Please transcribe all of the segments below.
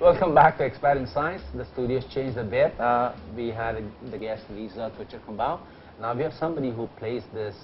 Welcome back to Expat in Science. The studio's changed a bit. We had the guest Lisa Kambao. Now we have somebody who plays this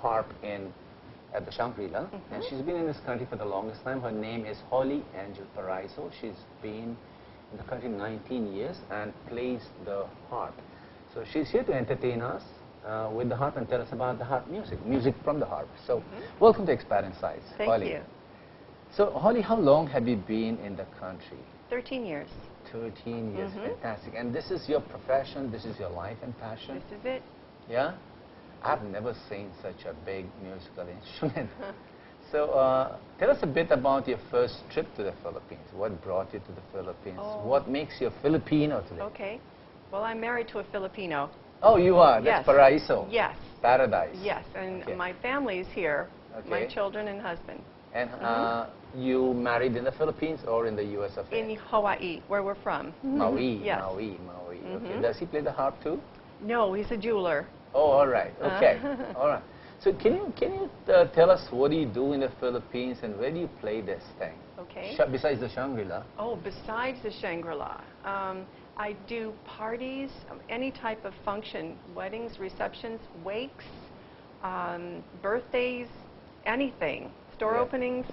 harp at the Shangri-La, and she's been in this country for the longest time. Her name is Holly Paraiso. She's been in the country 19 years and plays the harp. So she's here to entertain us with the harp and tell us about the harp music from the harp. So welcome to Expat in Science, Thank Holly. you. So Holly, how long have you been in the country? 13 years. 13 years, fantastic. And this is your profession, this is your life and passion? This is it. Yeah? I've never seen such a big musical instrument. So tell us a bit about your first trip to the Philippines. What brought you to the Philippines? Oh. What makes you a Filipino today? Okay. Well, I'm married to a Filipino. Oh, you are? Yes. That's Paraiso? Yes. Paradise? Yes, and Okay. my family's here, my Okay. children and husband. And you married in the Philippines or in the U.S. of A? In Hawaii, where we're from. Maui, Yes. Maui. Okay. Does he play the harp too? No, he's a jeweler. Oh, all right. Okay. All right. So can you tell us what do you do in the Philippines and where do you play this thing? Okay. Besides the Shangri-La? Oh, besides the Shangri-La, I do parties, any type of function, weddings, receptions, wakes, birthdays, anything, store openings.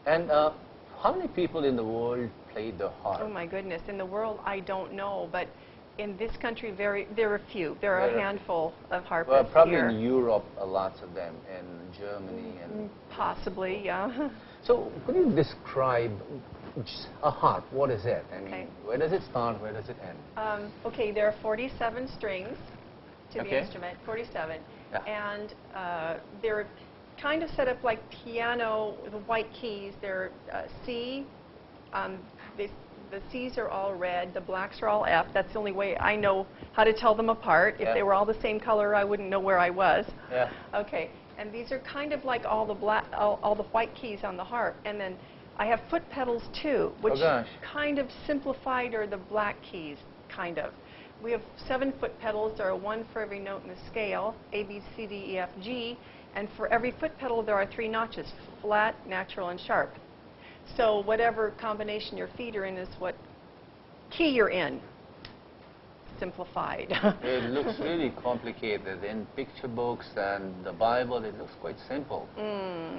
And how many people in the world play the harp? Oh my goodness, in the world I don't know, but in this country there are few. There are a handful of harpists well, probably here. in Europe, lots of them, in Germany. And possibly, yeah. So could you describe a harp? What is it? I mean, where does it start? Where does it end? Okay, there are 47 strings to the Okay. instrument, 47. Yeah. And they're kind of set up like piano, the white keys. They're C. The C's are all red, the blacks are all F. That's the only way I know how to tell them apart. If they were all the same color, I wouldn't know where I was. Yeah. Okay, and these are kind of like all the white keys on the harp. And then I have foot pedals too, which kind of simplified are the black keys, kind of. We have 7 foot pedals. There are 1 for every note in the scale, A, B, C, D, E, F, G. And for every foot pedal, there are 3 notches, flat, natural, and sharp. So whatever combination your feet are in is what key you're in. Simplified. It looks really complicated. In picture books and the Bible, it looks quite simple.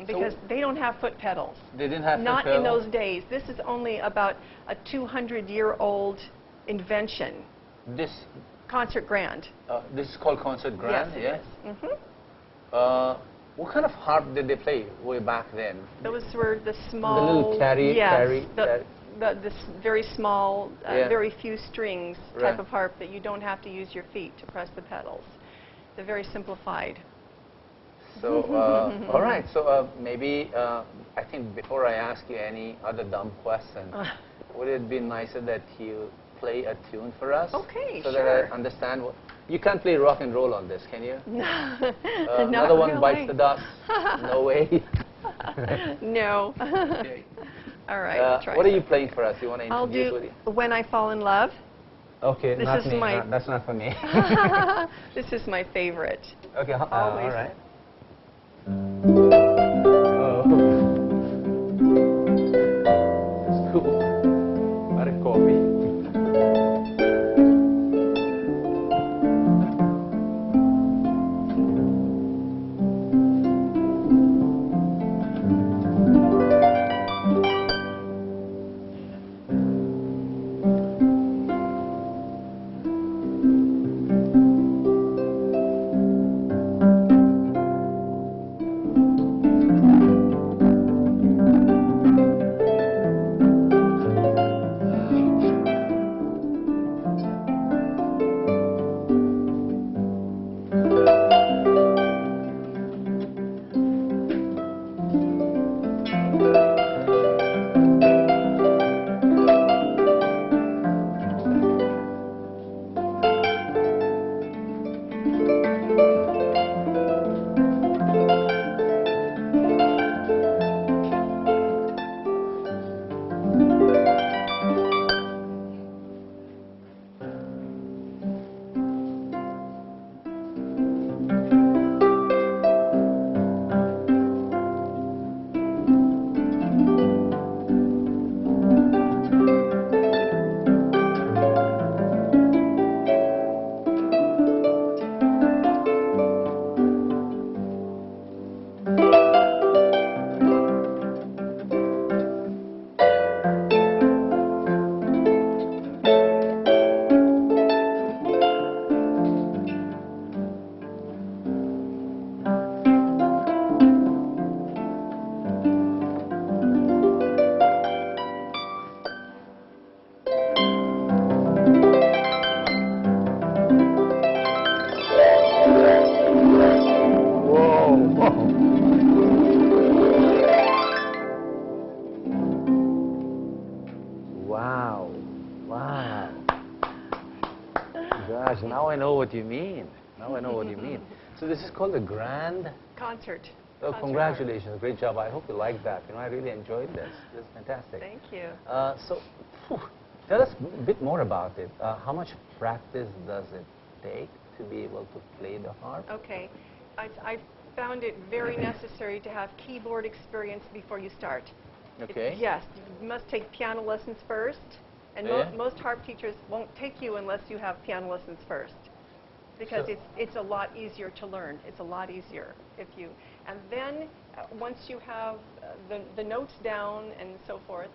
Because they don't have foot pedals. They didn't have Not foot pedals? in those days. This is only about a 200-year-old invention. This Concert grand. This is called concert grand, yes, it is. What kind of harp did they play way back then? Those were the small... The little carry... This very small, very few strings type of harp that you don't have to use your feet to press the pedals. They're very simplified. So, all right. So maybe, I think before I ask you any other dumb question, would it be nicer that you play a tune for us? Okay, so sure. that I understand what... You can't play rock and roll on this, can you? No. Another one bites the dust? No way. No. Okay. All right, we'll try. What are you playing for us? You want to I'll introduce do When I Fall in Love. Okay, This not is me. my- That's not for me. This is my favorite. Okay, all Always. right. It's cool. What a coffee. gosh, now I know what you mean. Now I know what you mean. So this is called the Grand Concert. Oh, Concert congratulations. Great job. I hope you like that. You know, I really enjoyed this. This is fantastic. Thank you. So, tell us a bit more about it. How much practice does it take to be able to play the harp? Okay. I found it very necessary to have keyboard experience before you start. Okay. Yes, you must take piano lessons first. And most harp teachers won't take you unless you have piano lessons first. Because it's a lot easier to learn. It's a lot easier if you, and then once you have the notes down and so forth,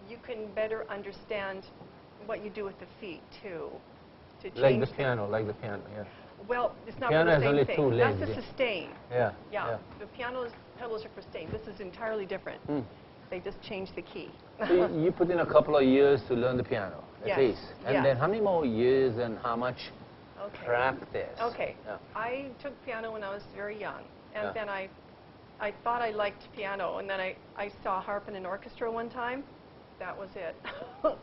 you can better understand what you do with the feet too. To change like the piano, yeah. Well, it's not piano for the same only thing. two legs. That's a sustain. Yeah. The piano's pedals are for sustain. This is entirely different. They just change the key. So you put in a couple of years to learn the piano, at least. And then how many more years and how much practice? Okay. Yeah. I took piano when I was very young, and then I thought I liked piano, and then I saw harp in an orchestra one time. That was it.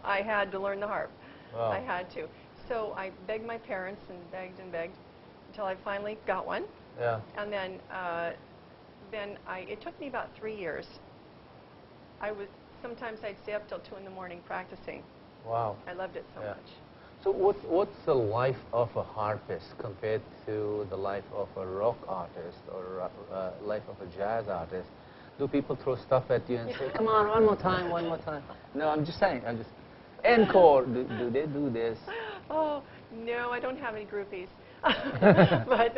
I had to learn the harp. Wow. I had to. So I begged my parents and begged until I finally got one. Yeah. And then it took me about 3 years. Sometimes I'd stay up till 2 in the morning practicing. Wow. I loved it so much. So what's the life of a harpist compared to the life of a rock artist or life of a jazz artist? Do people throw stuff at you and say, come on, one more time, one more time? No, I'm just saying, encore, do they do this? Oh, no, I don't have any groupies. But,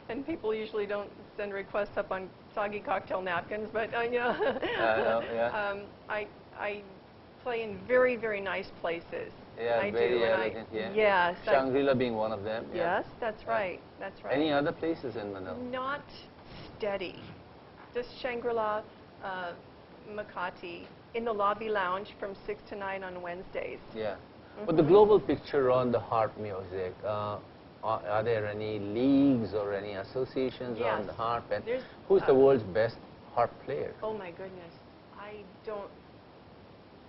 and people usually don't send requests up on soggy cocktail napkins, but I play in very, very nice places. Yeah, I very do. elegant, Yes. Shangri-La being one of them. Yeah. Yes, that's right. That's right. Any other places in Manila? Not steady. Just Shangri-La, Makati, in the lobby lounge from 6 to 9 on Wednesdays. Yeah. But the global picture on the harp music, are there any leagues or any associations on the harp? And who's the world's best harp player? Oh my goodness, I don't.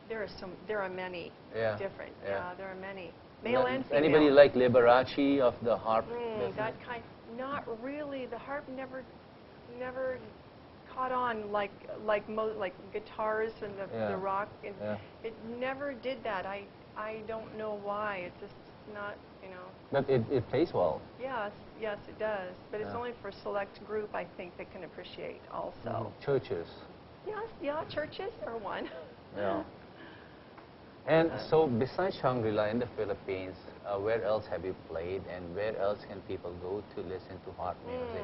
There are many different. Yeah, there are many. Male and female. Anybody like Liberace of the harp business? That kind. Not really. The harp never caught on like guitars and the rock. It never did that. I don't know why. It's just not, But it plays well. Yes, it does. But it's only for a select group, I think, that can appreciate also. Churches. Yes, churches are one. Yeah. And so besides Shangri-La in the Philippines, where else have you played and where else can people go to listen to harp music?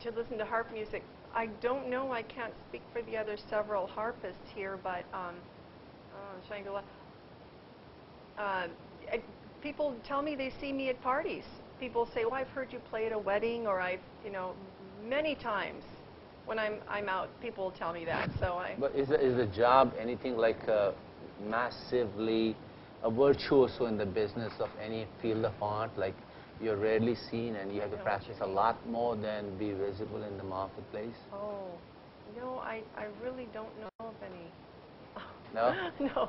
To listen to harp music, I don't know. I can't speak for the other several harpists here, but Shangri-La. People tell me they see me at parties. People say, "Well, I've heard you play at a wedding," or many times when I'm out, people tell me that. So But is the job anything like massively a virtuoso in the business of any field of art? Like you're rarely seen and you have to practice a lot more than be visible in the marketplace? Oh, no, I really don't know of any. No? No.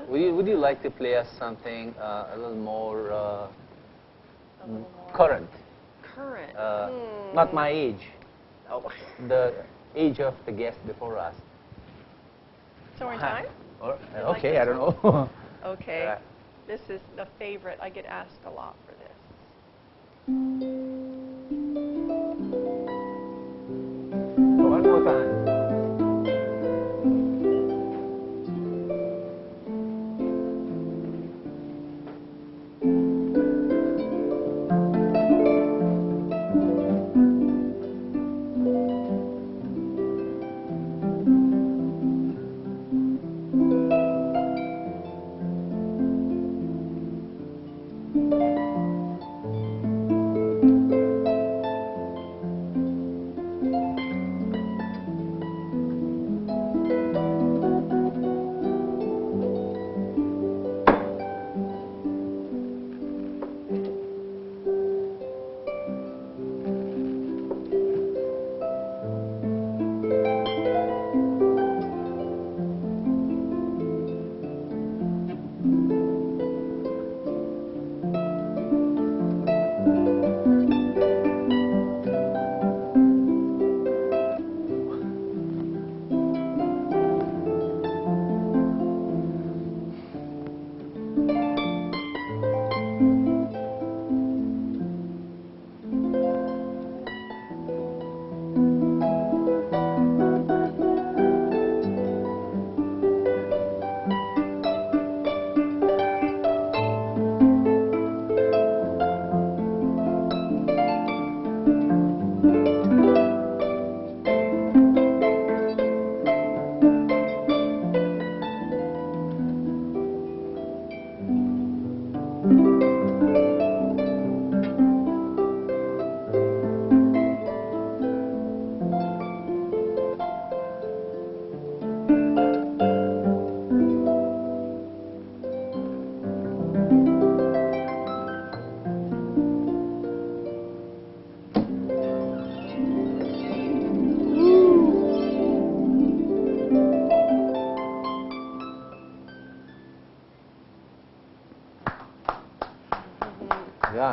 Would you like to play us something a little more current? Current? Not my age. Oh. The age of the guest before us. So we're in time? Okay, I don't know. Okay. This is a favorite. I get asked a lot for this. One more time.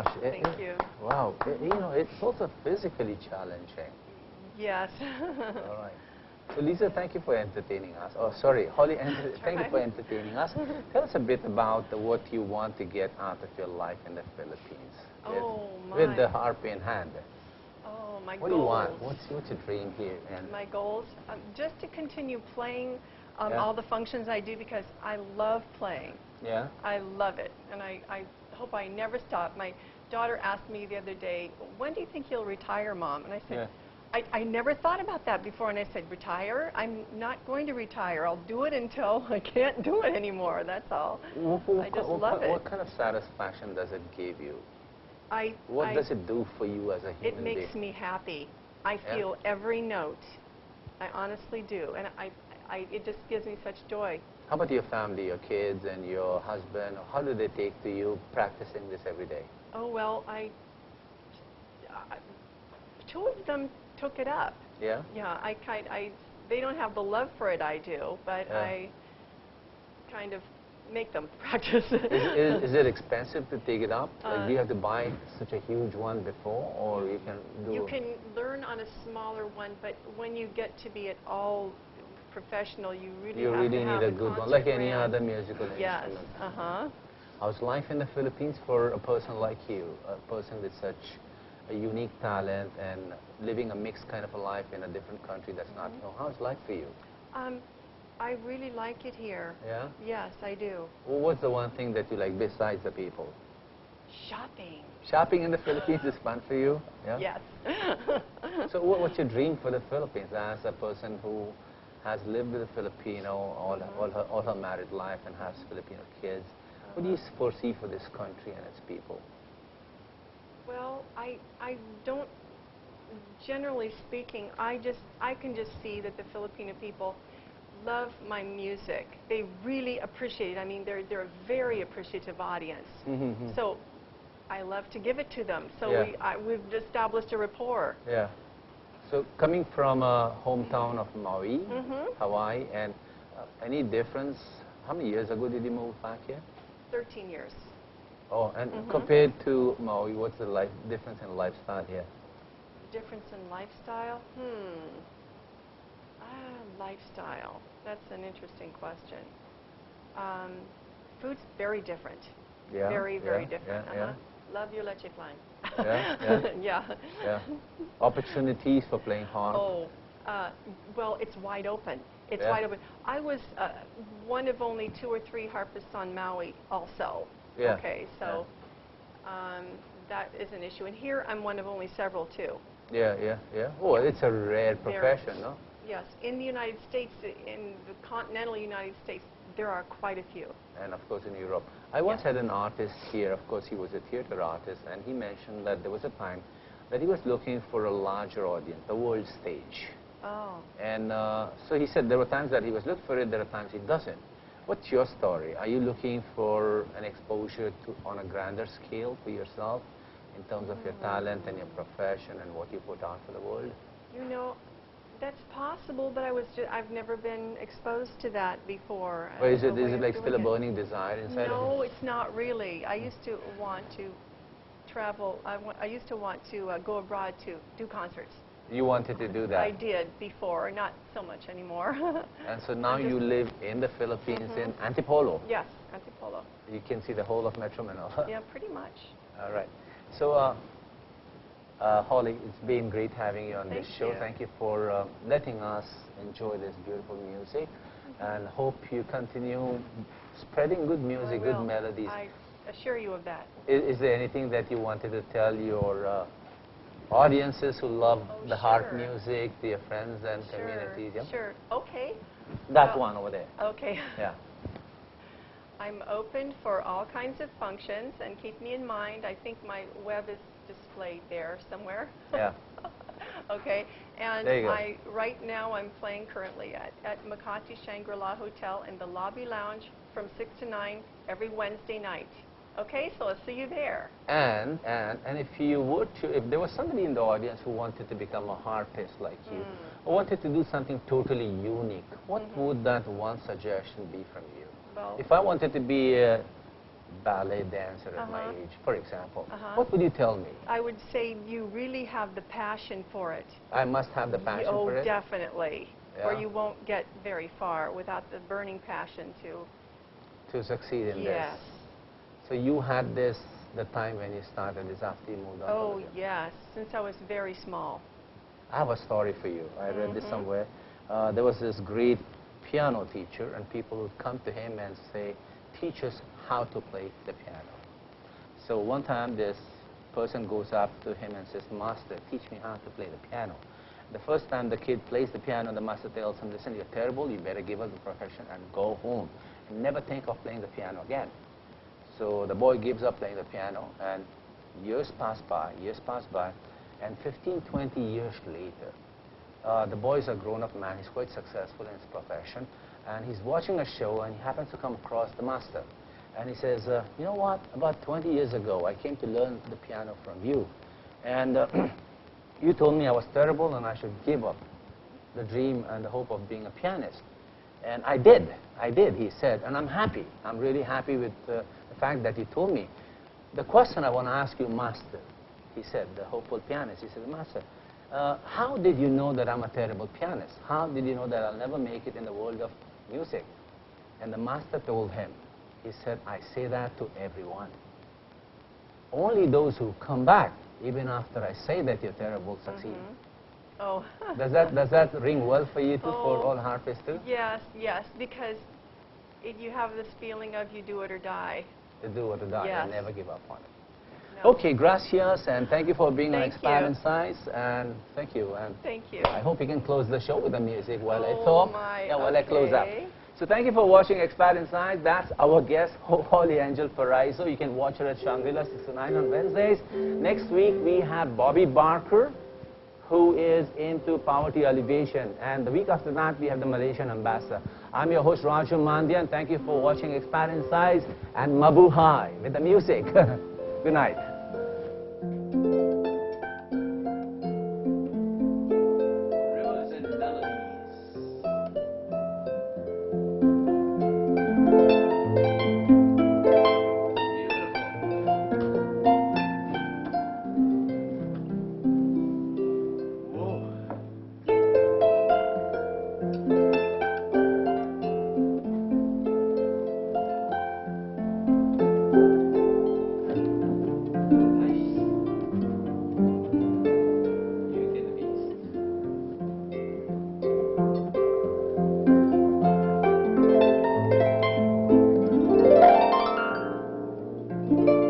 gosh. Thank you. Wow. You know, it's also physically challenging. Yes. All right. So Lisa, thank you for entertaining us. Oh, sorry, Holly, thank you for entertaining us. Tell us a bit about what you want to get out of your life in the Philippines with the harp in hand. Oh, my What goals. do you want? What's your dream here? And my goals? Just to continue playing all the functions I do because I love playing. Yeah. I love it, and I hope I never stop. My daughter asked me the other day, when do you think you'll retire, Mom? And I said, I never thought about that before, and I said, retire? I'm not going to retire. I'll do it until I can't do it anymore, that's all. I just love it. What kind of satisfaction does it give you? What does it do for you as a human being? It makes me happy. I feel every note. I honestly do, and it just gives me such joy. How about your family, your kids and your husband? How do they take to you practicing this every day? Oh, well, two of them took it up. Yeah? Yeah, they don't have the love for it I do, but I kind of make them practice. Is it expensive to take it up? Like, do you have to buy such a huge one before, or you can do... You can learn on a smaller one, but when you get to be at all professional, you really have to have need a good one, like any other musical instrument. Yes, How's life in the Philippines for a person like you, a person with such a unique talent and living a mixed kind of a life in a different country that's not home? How's life for you? I really like it here. Yeah? Yes, I do. Well, what's the one thing that you like besides the people? Shopping. Shopping in the Philippines is fun for you? Yeah? Yes. So what's your dream for the Philippines as a person who has lived with a Filipino all her married life and has Filipino kids? What do you foresee for this country and its people? Well, I don't, generally speaking, I can just see that the Filipino people love my music. They really appreciate it. I mean, they're a very appreciative audience. So I love to give it to them. So we've established a rapport. Yeah. So coming from a hometown of Maui, Hawaii, and any difference, how many years ago did you move back here? 13 years. Oh, and compared to Maui, what's the difference in lifestyle here? Difference in lifestyle? Lifestyle. That's an interesting question. Food's very different. Yeah. Very different. Love your leche flan. Yeah. Opportunities for playing harp. Oh, well, it's wide open. It's wide open. I was one of only 2 or 3 harpists on Maui also. Yeah. Okay, so that is an issue. And here I'm one of only several too. Yeah. Oh, it's a rare profession, no? Yes. In the United States, in the continental United States, there are quite a few. And of course in Europe. I once had an artist here, of course he was a theater artist, and he mentioned that there was a time that he was looking for a larger audience, the world stage. Oh. And so he said there were times that he was looking for it, there are times he doesn't. What's your story? Are you looking for an exposure on a grander scale for yourself in terms of your talent and your profession and what you put out for the world? You know, that's possible, but I've never been exposed to that before. Or is it like still a burning desire inside of you? No, it's not really. I used to want to travel. I used to want to go abroad to do concerts. You wanted to do that? I did before, not so much anymore. And so now you live in the Philippines in Antipolo? Yes, Antipolo. You can see the whole of Metro Manila? Yeah, pretty much. All right. So, Holly, it's been great having you on this show. Thank you for letting us enjoy this beautiful music, and hope you continue spreading good music, good melodies. I assure you of that. Is there anything that you wanted to tell your audiences who love the harp music, to your friends and communities? Yeah? Sure. Okay. That one over there. Okay. Yeah. I'm open for all kinds of functions, and keep me in mind. I think my web is displayed there somewhere. Yeah. Okay. And there you go. right now I'm playing currently at Makati Shangri-La Hotel in the lobby lounge from 6 to 9 every Wednesday night. Okay, so I'll see you there. And if you were to, if there was somebody in the audience who wanted to become a harpist like you, or wanted to do something totally unique, what would that one suggestion be from you? Well, if I wanted to be ballet dancer at my age, for example, what would you tell me? I would say you really have the passion for it. I must have the passion for it? Oh, definitely. Yeah. Or you won't get very far without the burning passion to succeed in this. Yes. So you had this the time when you started this after you moved on? Oh, yes, since I was very small. I have a story for you. I read this somewhere. There was this great piano teacher, and people would come to him and say, teach us how to play the piano. So one time this person goes up to him and says, Master, teach me how to play the piano. The first time the kid plays the piano, the master tells him, listen, you're terrible, you better give up the profession and go home. And never think of playing the piano again. So the boy gives up playing the piano, and years pass by, and 15, 20 years later, the boy is a grown-up man, he's quite successful in his profession, and he's watching a show, and he happens to come across the master. And he says, you know what, about 20 years ago, I came to learn the piano from you. And you told me I was terrible and I should give up the dream and the hope of being a pianist. And I did, he said, and I'm happy. I'm really happy with the fact that you told me. The question I want to ask you, Master, he said, the hopeful pianist, he said, Master, how did you know that I'm a terrible pianist? How did you know that I'll never make it in the world of music? And the master told him, he said, I say that to everyone. Only those who come back, even after I say that you're terrible, succeed. Oh. Does that ring well for you too, for all harpists too? Yes, yes, because you have this feeling of you do it or die. You do it or die, yes. and never give up on it. No. Okay, gracias, and thank you for being on Expat you. Insights, and thank you. And thank you. I hope you can close the show with the music while I Oh talk. my, Yeah, while I close up. okay. So thank you for watching Expat Insights. That's our guest, Holly Paraiso. You can watch her at Shangri-La 6 to 9 on Wednesdays. Next week, we have Bobby Barker, who is into poverty alleviation. And the week after that, we have the Malaysian ambassador. I'm your host, Raju Mandhyan. Thank you for watching Expat Insights and Mabuhay with the music. Good night. Thank you.